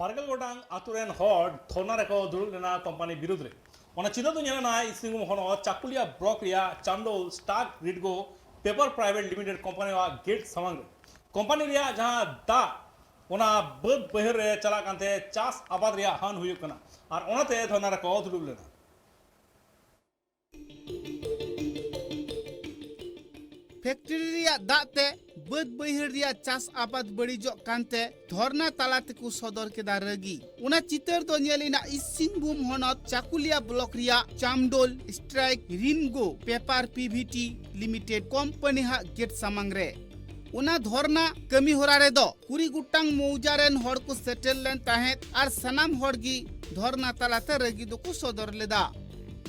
पारगल गोटांग आतुरेन हॉड धरना रेको दुरुग लेना कंपनी विरुद्ध रे ओना चिन्ह तो नेना इसिंगुम होनो चाकुलिया ब्लॉक रिया चांडोल स्टाक रिडगो पेपर प्राइवेट लिमिटेड कंपनी वा गेट समंग कंपनी रिया जहां दा ओना बद बहर रे चला कांते चास आबाद रिया हान हुयु कना और ओनाते धरना रेको दुरुग लेना फैक्ट्री रिया दाते बद बहर रिया चास आबाद बड़ीजो कांते धरना तालाते को सदर केदा रगी उना चितर तो नेलिना इसिंगभूम होनत चाकुलिया ब्लॉक रिया चामडोल स्ट्राइक रिनगो पेपर पीवीटी लिमिटेड कंपनी हा गेट सामंग रे उना धरना कमी होरा रे दो कुरी गुटांग मौजारेन हड़ को सेटल लेन ताहेत आर सनाम हड़ गी धरना तालाते रगी दो को सदर लेदा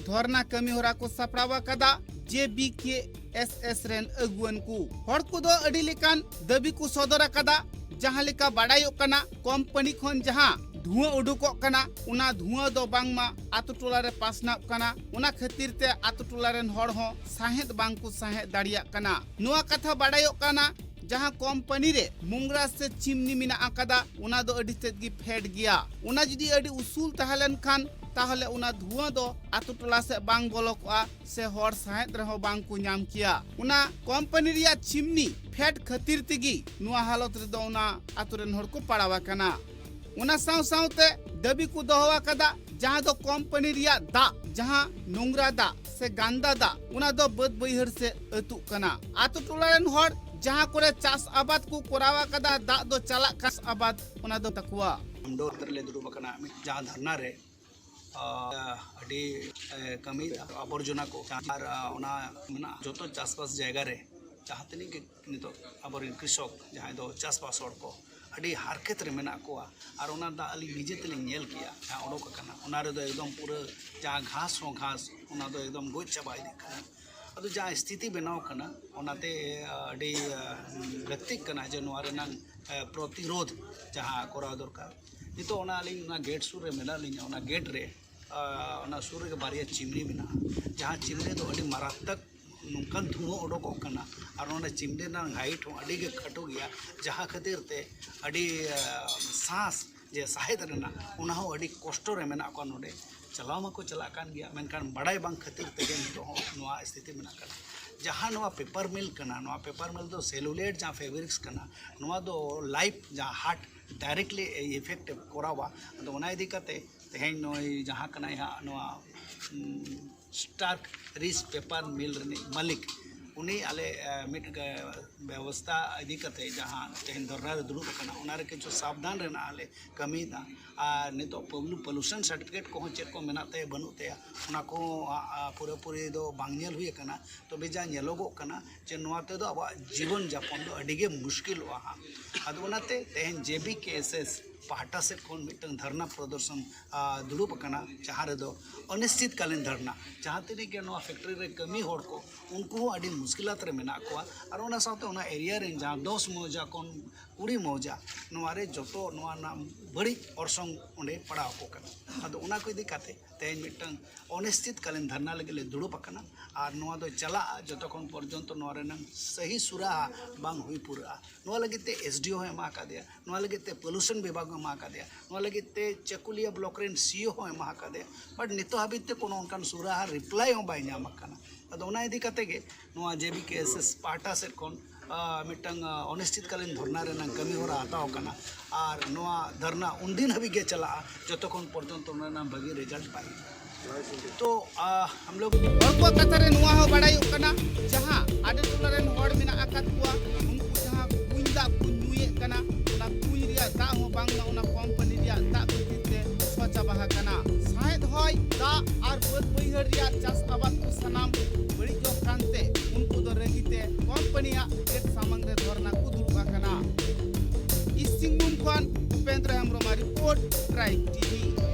धरना कमी होरा को सपड़ावा कदा JBKSS रेन अगुवन को हड़ को दो अडी लेकान दबी को सदर कदा जहां लेका बाडायोक कना कंपनी खन जहां धुआं उडुकोक कना उना धुआं दो बांगमा आतु टोला रे पासनाव कना उना खातिर ते आतु टोला रेन हड़ हो साहेद बांग को साहेद दाड़िया कना नुआ कथा बाडायोक कना जहां कंपनी रे मुंगरा से चिमनी मिना आकादा उना दो अडी तेद गी फेड गिया उना जुदी अडी उसूल तहलन खान ताहले उना धुआं दो आतु टोला से बांग बोलोकआ से हर साहेद रहो बांग को नाम किया उना कंपनी रिया चिमनी फेड खातिर तिगी नुआ हालत रे दो उना आतु रेन हर को पड़ावा कना उना साव सावते दबी को दोहवा कदा जहां दो कंपनी रिया दा जहां नोंगरा दा से गांदा दा उना दो बद बहर से अतु कना आतु टोला रेन हर जहां करे चास आबाद को कोरावा कदा दा दो चला कास आबाद उना दो तकुआ हमदो तरले दुरु बकना जहां धरना रे अडी कमी आबर्जना को आर ओना मना जोतो चासबास जायगा रे चाहतनी के नितो आबर कृषक जहां दो चासबास हड़ को अडी हारकेत रे मेना को आर ओना दा अली निजे तेले नेल किया जहां ओडोक कना ओना रे दो एकदम पूरा जहां घास हो घास ओना दो एकदम गोच चाबा इदी कना अदो जहां स्थिति बनाव कना ओनाते अडी लक्ति कना जे नोआ रे नंग प्रतिरोध जहां कोरा दरकार नितो ओना अली ओना गेट सुर रे मेना लिया ओना गेट रे ओना सुर के बारिया चिमनी मेना जहां चिमनी दो अडी मारात्मक नोंकन धुआं उडोकोक कना और ओना चिमनी ना हाइट हो अडी के खटो गया जहां खातिर ते अडी सांस जे साहेद रेना ओना हो अडी कष्ट रे मेना को नोडे चलाव माको चला कान गया मेनकान बड़ाई बांग खातिर तेगे नितो हो नोआ स्थिति मेना कना जहां नोआ पेपर मिल कना नोआ पेपर मिल दो सेलुलेट जहां फैब्रिक्स कना नोआ दो लाइफ जहां हार्ट डायरेक्टली इफेक्ट कोरावा तो ओना इदी कते तेहें नोई जहां कना यहाँ नोआ स्टार्क रिस पेपर मिल रने मालिक उनी आले मिट व्यवस्था इदी कते जहां तेहें धरना रे दुरुब कना ओना रे किछु सावधान रेना आले कमी दा आ नितो पोल्यूशन सर्टिफिकेट को चेक को मेनाते बनुते ओना को पूरे पूरे दो बांगनेल हुई कना तो बेजा नेलोगो कना जे नोआते दो अब जीवन यापन दो अडिगे मुश्किल हा अदो ओनाते तेहें JBKSS पाहटा से कोन मिटन धरना प्रदर्शन दुरुब कना जहां रे दो अनिश्चित कालीन धरना जहां तेने के नोआ फैक्ट्री रे कमी होड़ को उनको अडी मुश्किलात रे मेना को और ओना साथे ओना एरिया रे जहां 10 मौजा कोन 20 मौजा नोआ रे जतो नोआ नाम बड़ी orसंग ओंडे पड़ा को कना अदो ओना को इदी काते तेन मिटन अनिश्चित कालीन धरना लगे दुरुब कना और नोआ दो चला जतो कोन पर्यंत नोआ रे नंग सही सुरा बांग हुई पूरा नोआ लगे ते SDO है मा का दिया नोआ लगे ते पोल्यूशन विभाग मा का दिया नोआ लगे ते चकुलिया ब्लॉक रेन CO हो मा का दिया बट नितो हाबित ते कोनो उनकान सुरा रिप्लाई हो बाय नाम कना अदो ओना इदी कते गे नोआ JBKSS पाटा से कोन मिटंग अनिश्चित कालीन धरना रे नंग कमी होरा हताव कना और नोआ धरना उन दिन हबी गे चला जतो कोन पर्यंत ओना नाम भागी रिजल्ट पाई तो हम लोग को कथा रे नुआ हो बड़ाई कना जहां आडे टोला रेन हड़ मिना आकात कुआ उनको जहां कुंदा कुनुए कना ना कुई रिया दा हो बांगना उना कंपनी रिया दा खतिते सोचा बहा कना शायद होय दा और बद बहर रिया चास आबाद को सनाम बड़ी जो कांते उनको दो रगिते कंपनिया गेट सामंग रे धरना को दुबा कना इस सिंगुम खान Upendra Hembram report tribe TV